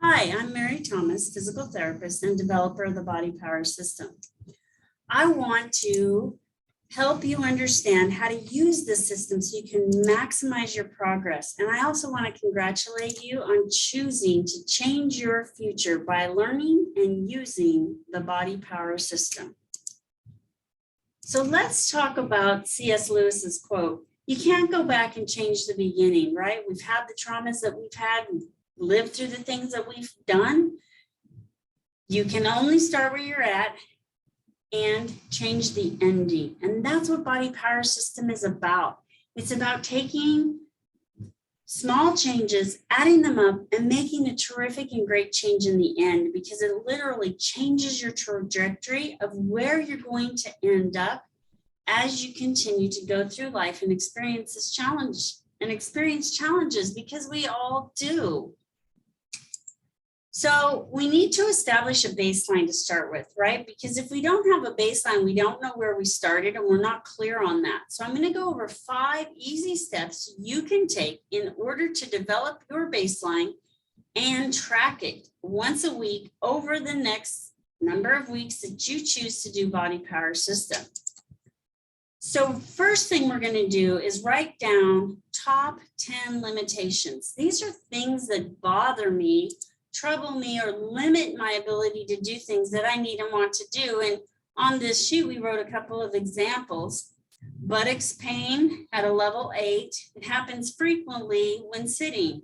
Hi, I'm Mary Thomas, physical therapist and developer of the BODi Power System. I want to help you understand how to use this system so you can maximize your progress. And I also want to congratulate you on choosing to change your future by learning and using the BODi Power System. So let's talk about C.S. Lewis's quote. You can't go back and change the beginning, right? We've had the traumas that we've had, lived through the things that we've done. You can only start where you're at and change the ending. And that's what BODi Power System is about. It's about taking small changes, adding them up, and making a terrific and great change in the end, because it literally changes your trajectory of where you're going to end up as you continue to go through life and experience this challenge and experience challenges, because we all do. So we need to establish a baseline to start with, right? Because if we don't have a baseline, we don't know where we started and we're not clear on that. So I'm going to go over 5 easy steps you can take in order to develop your baseline and track it once a week over the next number of weeks that you choose to do BODi Power System. So first thing we're going to do is write down top 10 limitations. These are things that bother me, trouble me, or limit my ability to do things that I need and want to do. And on this sheet, we wrote a couple of examples. Buttocks pain at a level 8. It happens frequently when sitting.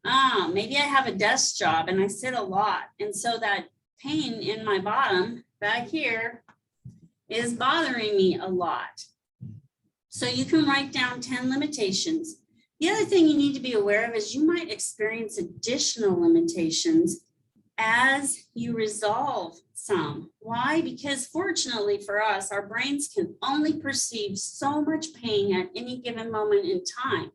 Maybe I have a desk job and I sit a lot. And so that pain in my bottom back here is bothering me a lot. So you can write down 10 limitations. The other thing you need to be aware of is you might experience additional limitations as you resolve some. Why? Because fortunately for us, our brains can only perceive so much pain at any given moment in time.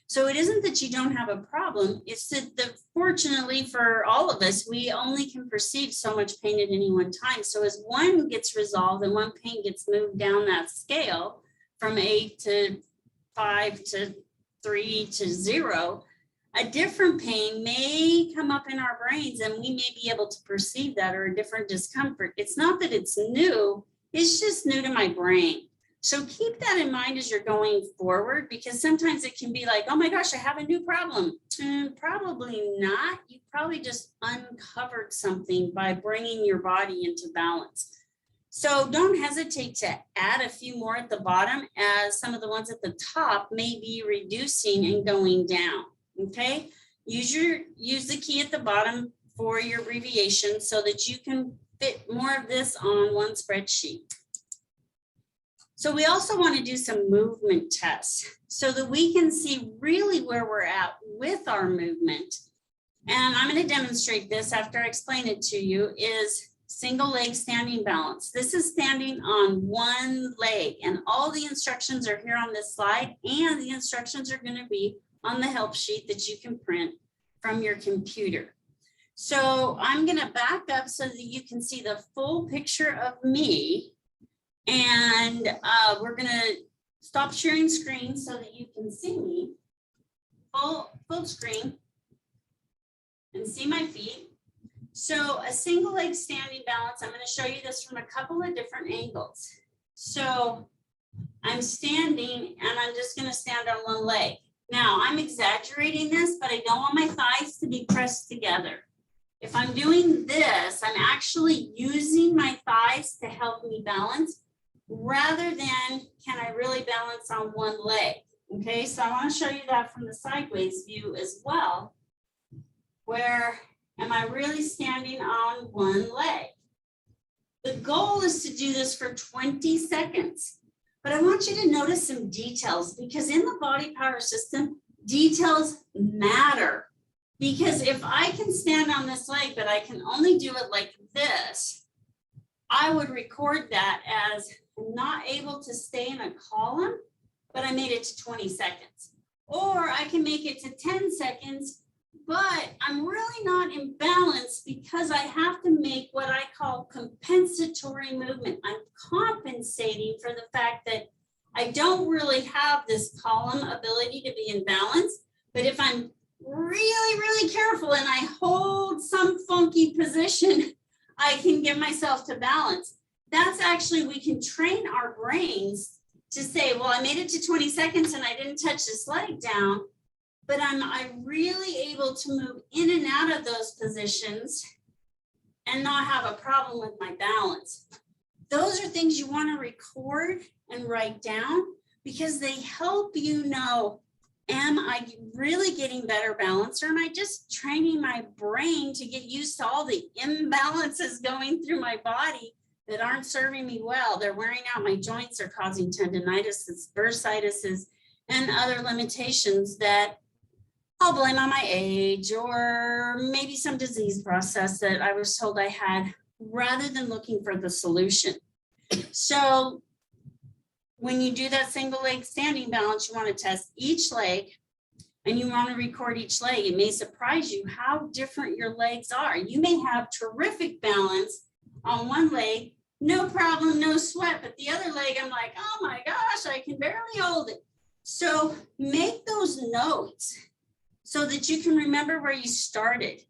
So it isn't that you don't have a problem, it's that fortunately for all of us, we only can perceive so much pain at any one time. So as one gets resolved and one pain gets moved down that scale from 8 to 5 to 3 to 0, a different pain may come up in our brains and we may be able to perceive that, or a different discomfort. It's not that it's new, it's just new to my brain. So keep that in mind as you're going forward, because sometimes it can be like, oh my gosh, I have a new problem. Probably not. You probably just uncovered something by bringing your body into balance. So don't hesitate to add a few more at the bottom, as some of the ones at the top may be reducing and going down, okay? Use the key at the bottom for your abbreviation so that you can fit more of this on one spreadsheet. So we also want to do some movement tests so that we can see really where we're at with our movement. And I'm going to demonstrate this after I explain it to you. Is single leg standing balance. This is standing on one leg, and all the instructions are here on this slide, and the instructions are going to be on the help sheet that you can print from your computer. So I'm going to back up so that you can see the full picture of me, and we're going to stop sharing screen so that you can see me full screen and see my feet. So a single leg standing balance, I'm going to show you this from a couple of different angles. So I'm standing and I'm just going to stand on one leg. Now I'm exaggerating this, but I don't want my thighs to be pressed together. If I'm doing this, I'm actually using my thighs to help me balance rather than can I really balance on one leg. Okay, so I want to show you that from the sideways view as well, where am I really standing on one leg? The goal is to do this for 20 seconds, but I want you to notice some details, because in the BODi Power System, details matter. Because if I can stand on this leg, but I can only do it like this, I would record that as not able to stay in a column, but I made it to 20 seconds. Or I can make it to 10 seconds, but I'm really not in balance because I have to make what I call compensatory movement. I'm compensating for the fact that I don't really have this column ability to be in balance. But if I'm really careful and I hold some funky position, I can get myself to balance. That's actually, we can train our brains to say, well, I made it to 20 seconds and I didn't touch this leg down, but I'm really able to move in and out of those positions and not have a problem with my balance. Those are things you want to record and write down because they help you know, am I really getting better balance or am I just training my brain to get used to all the imbalances going through my body that aren't serving me well? They're wearing out my joints, they're causing tendinitis, bursitis, and other limitations that I'll blame on my age or maybe some disease process that I was told I had, rather than looking for the solution. So when you do that single leg standing balance, you want to test each leg and you want to record each leg. It may surprise you how different your legs are. You may have terrific balance on one leg, no problem, no sweat, but the other leg, I'm like, oh my gosh, I can barely hold it. So make those notes so that you can remember where you started.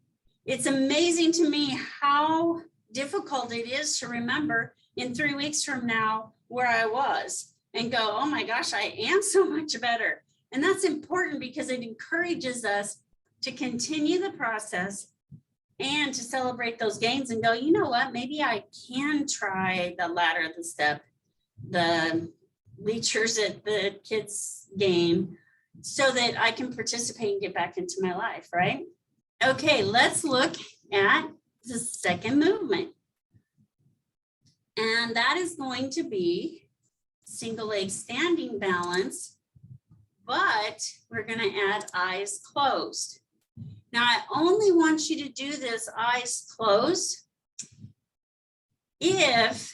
It's amazing to me how difficult it is to remember in 3 weeks from now where I was and go, oh my gosh, I am so much better. And that's important because it encourages us to continue the process and to celebrate those gains and go, you know what, maybe I can try the ladder, the step, the bleachers at the kids' game so that I can participate and get back into my life, right? Okay, let's look at the second movement. And that is going to be single leg standing balance, but we're going to add eyes closed. Now, I only want you to do this eyes closed if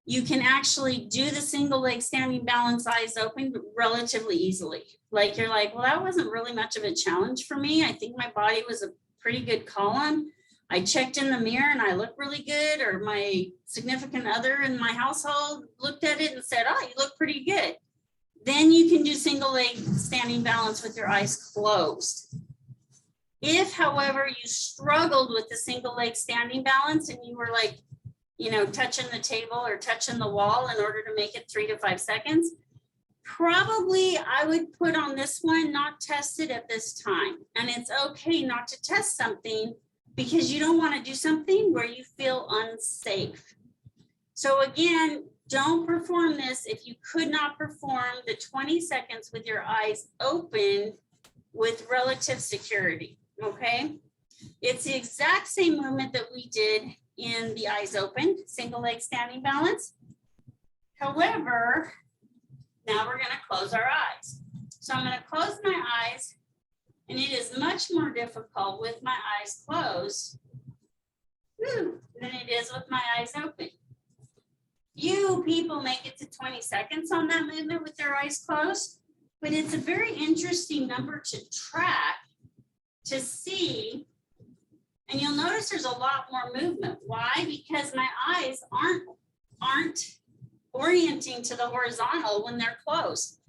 you can actually do the single leg standing balance eyes open relatively easily. Like you're like, well, that wasn't really much of a challenge for me. I think my body was a pretty good column. I checked in the mirror and I look really good, or my significant other in my household looked at it and said, oh, you look pretty good. Then you can do single leg standing balance with your eyes closed. If, however, you struggled with the single leg standing balance and you were like, you know, touching the table or touching the wall in order to make it 3 to 5 seconds, probably I would put on this one, not test it at this time. And it's okay not to test something because you don't want to do something where you feel unsafe. So again, don't perform this if you could not perform the 20 seconds with your eyes open with relative security, okay? It's the exact same movement that we did in the eyes open, single leg standing balance. However, now we're going to close our eyes. So I'm going to close my eyes, and it is much more difficult with my eyes closed than it is with my eyes open. Few people make it to 20 seconds on that movement with their eyes closed, but it's a very interesting number to track to see. And you'll notice there's a lot more movement. Why? Because my eyes aren't orienting to the horizontal when they're closed.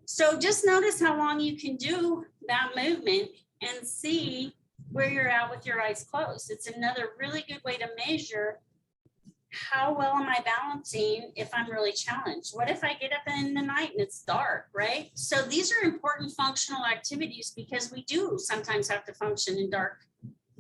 So just notice how long you can do that movement and see where you're at with your eyes closed. It's another really good way to measure how well am I balancing if I'm really challenged. What if I get up in the night and it's dark, right? So these are important functional activities because we do sometimes have to function in dark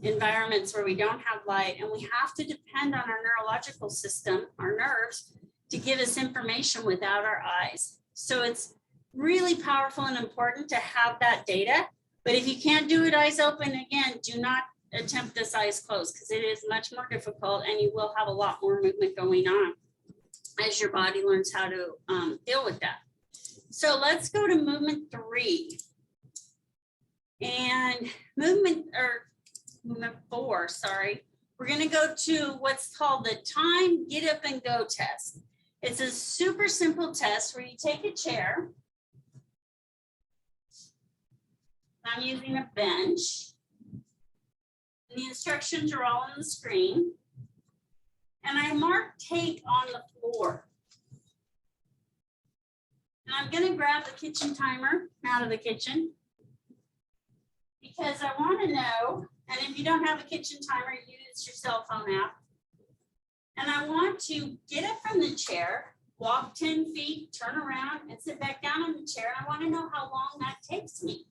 environments where we don't have light, and we have to depend on our neurological system, our nerves, to give us information without our eyes. So it's really powerful and important to have that data. But if you can't do it eyes open, again, do not attempt this eyes closed because it is much more difficult and you will have a lot more movement going on as your body learns how to deal with that. So let's go to movement 3. And movement 4, sorry. We're going to go to what's called the time, get up and go test. It's a super simple test where you take a chair. I'm using a bench. And the instructions are all on the screen. And I mark take on the floor. And I'm going to grab the kitchen timer out of the kitchen. because I want to know, and if you don't have a kitchen timer, use your cell phone app. And I want to get up from the chair, walk 10 feet, turn around, and sit back down on the chair. And I want to know how long that takes me.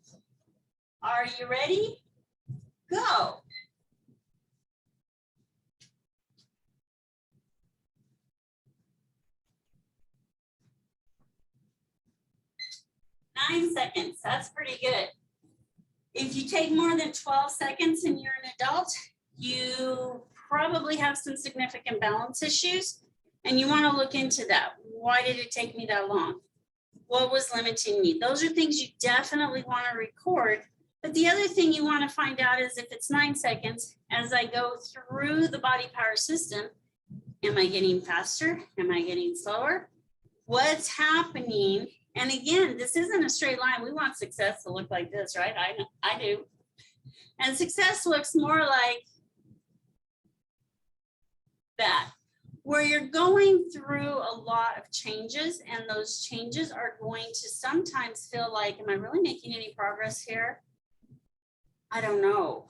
Are you ready? Go. Nine seconds. That's pretty good. If you take more than 12 seconds and you're an adult, you probably have some significant balance issues, and you want to look into that. Why did it take me that long? What was limiting me? Those are things you definitely want to record. But the other thing you want to find out is if it's 9 seconds, as I go through the BODi Power System, am I getting faster? Am I getting slower? What's happening? And again, this isn't a straight line. We want success to look like this, right? I do. And success looks more like that, where you're going through a lot of changes, and those changes are going to sometimes feel like, am I really making any progress here? I don't know.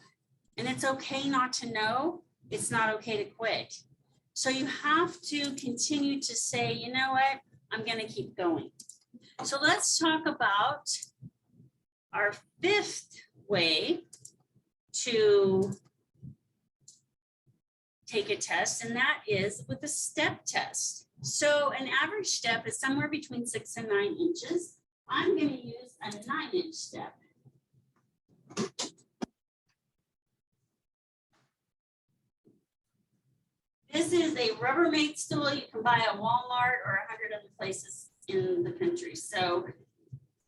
And it's okay not to know. It's not okay to quit. So you have to continue to say, you know what? I'm going to keep going. So let's talk about our fifth way to take a test, and that is with a step test. So an average step is somewhere between 6 and 9 inches. I'm going to use a 9-inch step. This is a Rubbermaid stool you can buy at Walmart or 100 other places in the country. So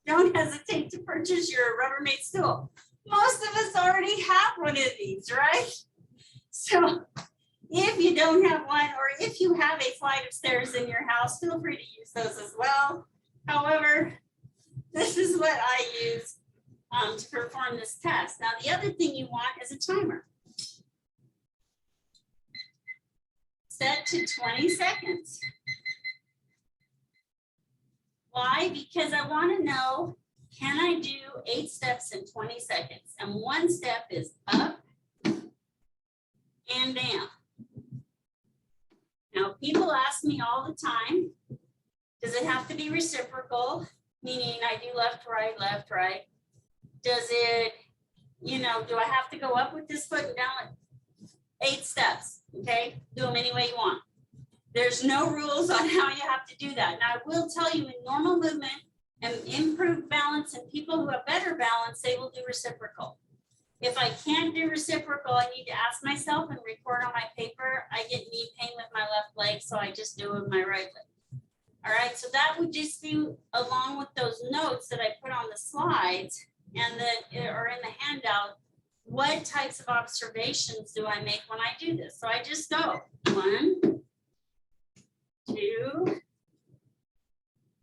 don't hesitate to purchase your Rubbermaid stool. Most of us already have one of these, right? So if you don't have one, or if you have a flight of stairs in your house, feel free to use those as well. However, this is what I use to perform this test. Now, the other thing you want is a timer. Set to 20 seconds. Why? Because I want to know, can I do 8 steps in 20 seconds? And one step is up and down. Now, people ask me all the time, does it have to be reciprocal? Meaning I do left, right. Does it, do I have to go up with this foot and down? 8 steps, okay? Do them any way you want. There's no rules on how you have to do that. Now, I will tell you, in normal movement and improved balance, and people who have better balance, they will do reciprocal. If I can't do reciprocal, I need to ask myself and record on my paper. I get knee pain with my left leg, so I just do it with my right leg. All right, so that would just be along with those notes that I put on the slides and that are in the handout. What types of observations do I make when I do this? So I just go 1, 2,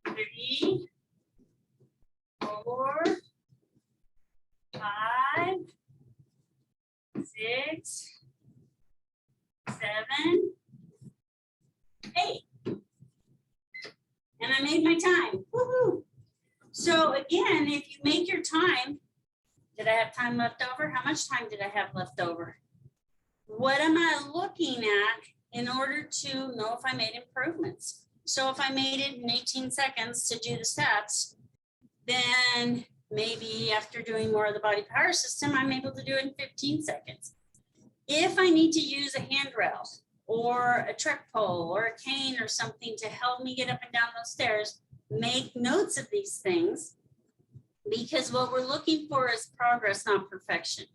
3, 4, 5, 6, 7, 8. And I made my time. Woohoo! So again, if you make your time, did I have time left over? How much time did I have left over? What am I looking at in order to know if I made improvements? So if I made it in 18 seconds to do the steps, then maybe after doing more of the BODi Power System, I'm able to do it in 15 seconds. If I need to use a handrail or a trek pole or a cane or something to help me get up and down those stairs, make notes of these things, because what we're looking for is progress, not perfection.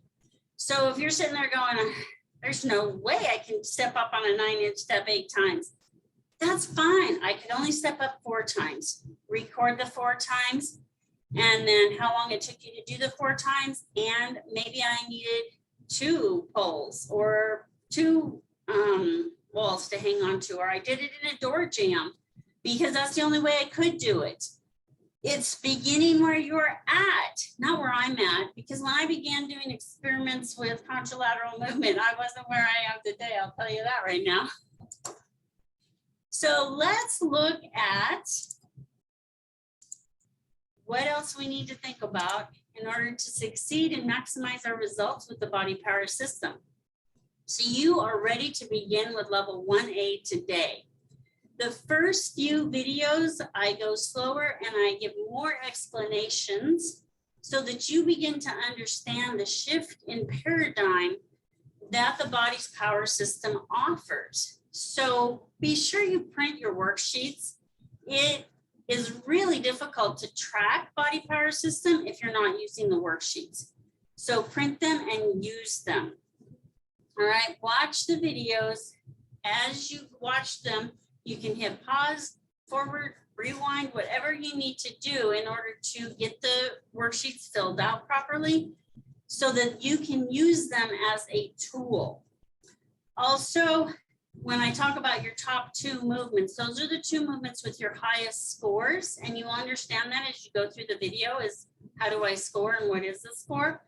So if you're sitting there going, there's no way I can step up on a 9-inch step 8 times, that's fine. I could only step up 4 times. Record the 4 times, and then how long it took you to do the 4 times, and maybe I needed 2 poles or 2 walls to hang on to, or I did it in a door jamb because that's the only way I could do it. It's beginning where you're at, not where I'm at, because when I began doing experiments with contralateral movement, I wasn't where I am today. I'll tell you that right now. So let's look at what else we need to think about in order to succeed and maximize our results with the BODi Power System. So you are ready to begin with level 1A today. The first few videos, I go slower and I give more explanations so that you begin to understand the shift in paradigm that the BODi's Power System offers. So be sure you print your worksheets. It is really difficult to track BODi Power System if you're not using the worksheets. So print them and use them. All right, watch the videos. As you watch them, you can hit pause, forward, rewind, whatever you need to do in order to get the worksheets filled out properly so that you can use them as a tool. Also, when I talk about your top 2 movements, those are the 2 movements with your highest scores, and you understand that as you go through the video is how do I score and what is the score?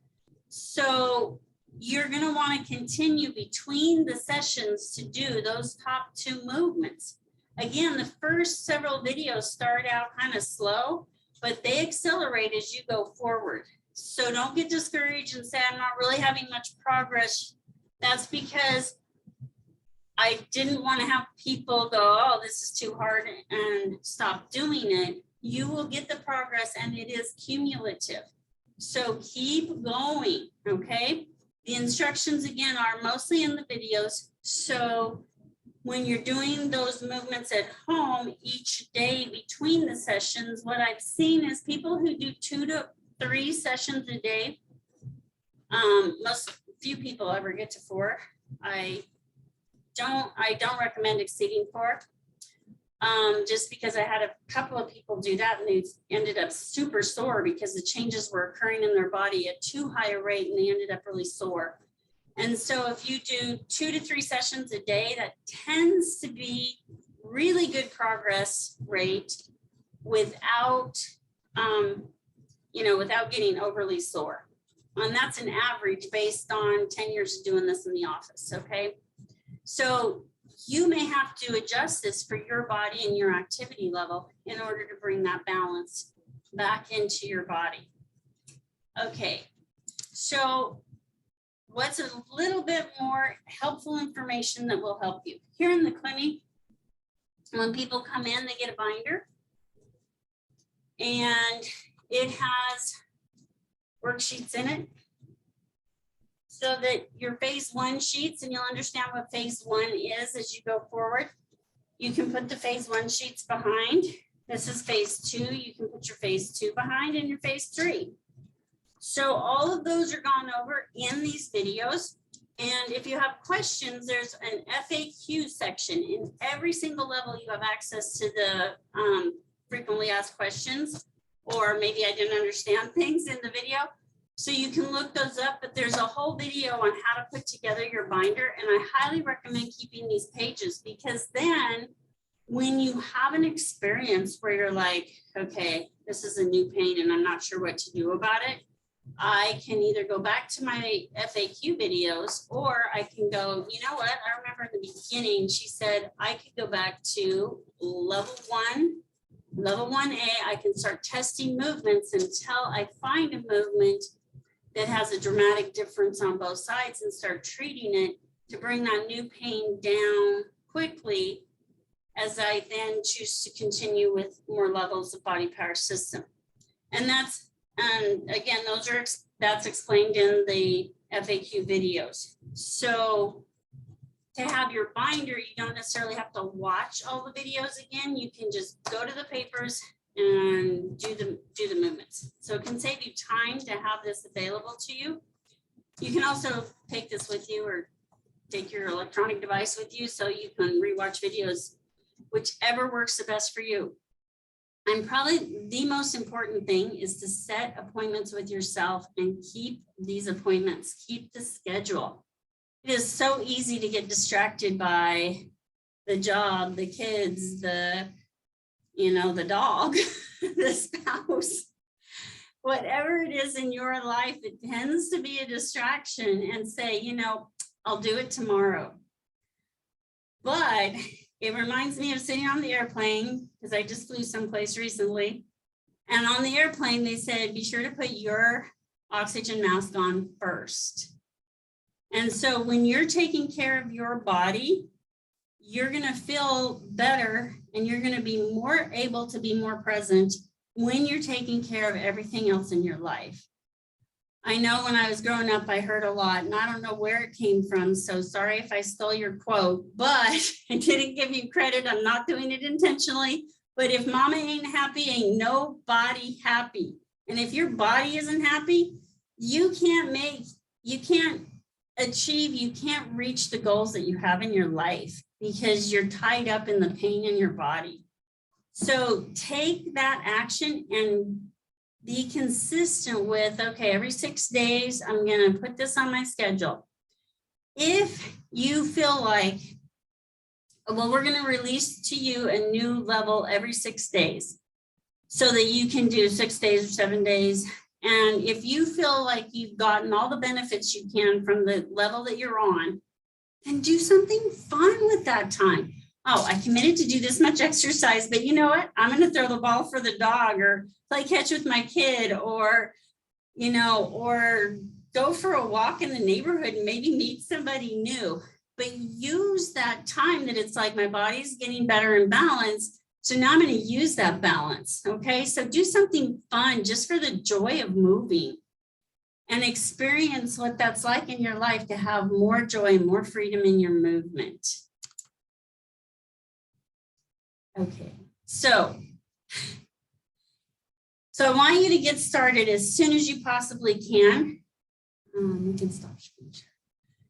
So you're going to want to continue between the sessions to do those top 2 movements. Again, the first several videos start out kind of slow, but they accelerate as you go forward. So don't get discouraged and say, I'm not really having much progress. That's because I didn't want to have people go, oh, this is too hard and stop doing it. You will get the progress and it is cumulative. So keep going, okay? The instructions again are mostly in the videos. So when you're doing those movements at home each day between the sessions, what I've seen is people who do 2 to 3 sessions a day. Few people ever get to 4. I don't recommend exceeding 4. Just because I had a couple of people do that and they ended up super sore because the changes were occurring in their body at too high a rate and they ended up really sore. And so if you do 2 to 3 sessions a day, that tends to be really good progress rate without, without getting overly sore. And that's an average based on 10 years of doing this in the office, okay? So you may have to adjust this for your body and your activity level in order to bring that balance back into your body. Okay, so what's a little bit more helpful information that will help you? Here in the clinic, when people come in, they get a binder and it has worksheets in it so that your phase 1 sheets, and you'll understand what phase 1 is as you go forward. You can put the phase 1 sheets behind. This is phase 2. You can put your phase 2 behind and your phase 3. So all of those are gone over in these videos. And if you have questions, there's an FAQ section. In every single level, you have access to the frequently asked questions, or maybe I didn't understand things in the video. So you can look those up, but there's a whole video on how to put together your binder. And I highly recommend keeping these pages because then when you have an experience where you're like, okay, this is a new pain and I'm not sure what to do about it, I can either go back to my FAQ videos or I can go, you know what, I remember in the beginning, she said I could go back to level 1A, I can start testing movements until I find a movement that has a dramatic difference on both sides and start treating it to bring that new pain down quickly as I then choose to continue with more levels of BODi Power System. And again, that's explained in the FAQ videos. So to have your binder, you don't necessarily have to watch all the videos again. You can just go to the papers and do the movements. So it can save you time to have this available to you. You can also take this with you or take your electronic device with you so you can rewatch videos, whichever works the best for you. And probably the most important thing is to set appointments with yourself and keep these appointments, keep the schedule. It is so easy to get distracted by the job, the kids, the dog, the spouse, whatever it is in your life, it tends to be a distraction and say, I'll do it tomorrow. But it reminds me of sitting on the airplane because I just flew someplace recently And on the airplane, they said, be sure to put your oxygen mask on first. And so when you're taking care of your body, you're going to feel better and you're going to be more able to be more present when you're taking care of everything else in your life. I know when I was growing up, I heard a lot, and I don't know where it came from, so sorry if I stole your quote, but I didn't give you credit. I'm not doing it intentionally. But if mama ain't happy, ain't nobody happy. And if your body isn't happy, you can't achieve, you can't reach the goals that you have in your life because you're tied up in the pain in your body. So take that action and be consistent with, okay, every 6 days, I'm going to put this on my schedule. If you feel like, well, we're going to release to you a new level every 6 days so that you can do 6 days or 7 days. And if you feel like you've gotten all the benefits you can from the level that you're on, then do something fun with that time. Oh, I committed to do this much exercise, but you know what? I'm going to throw the ball for the dog or play catch with my kid or, or go for a walk in the neighborhood and maybe meet somebody new. But use that time that it's like my body's getting better in balance. So now I'm going to use that balance. Okay. So do something fun just for the joy of moving and experience what that's like in your life to have more joy and more freedom in your movement. Okay. So I want you to get started as soon as you possibly can. You can stop screen share.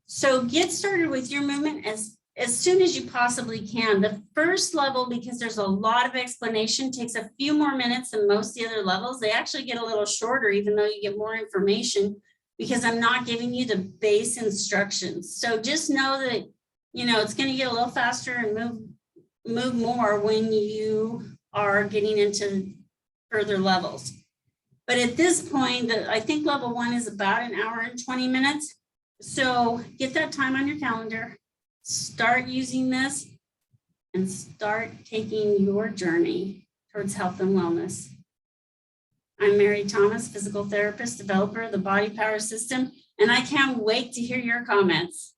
So get started with your movement as soon as you possibly can. The first level, because there's a lot of explanation, takes a few more minutes than most of the other levels. They actually get a little shorter, even though you get more information, because I'm not giving you the base instructions. So just know that, it's going to get a little faster and move more when you are getting into further levels. But at this point, I think level 1 is about an hour and 20 minutes. So get that time on your calendar, start using this, and start taking your journey towards health and wellness. I'm Mary Thomas, physical therapist, developer of the BODi Power System, and I can't wait to hear your comments.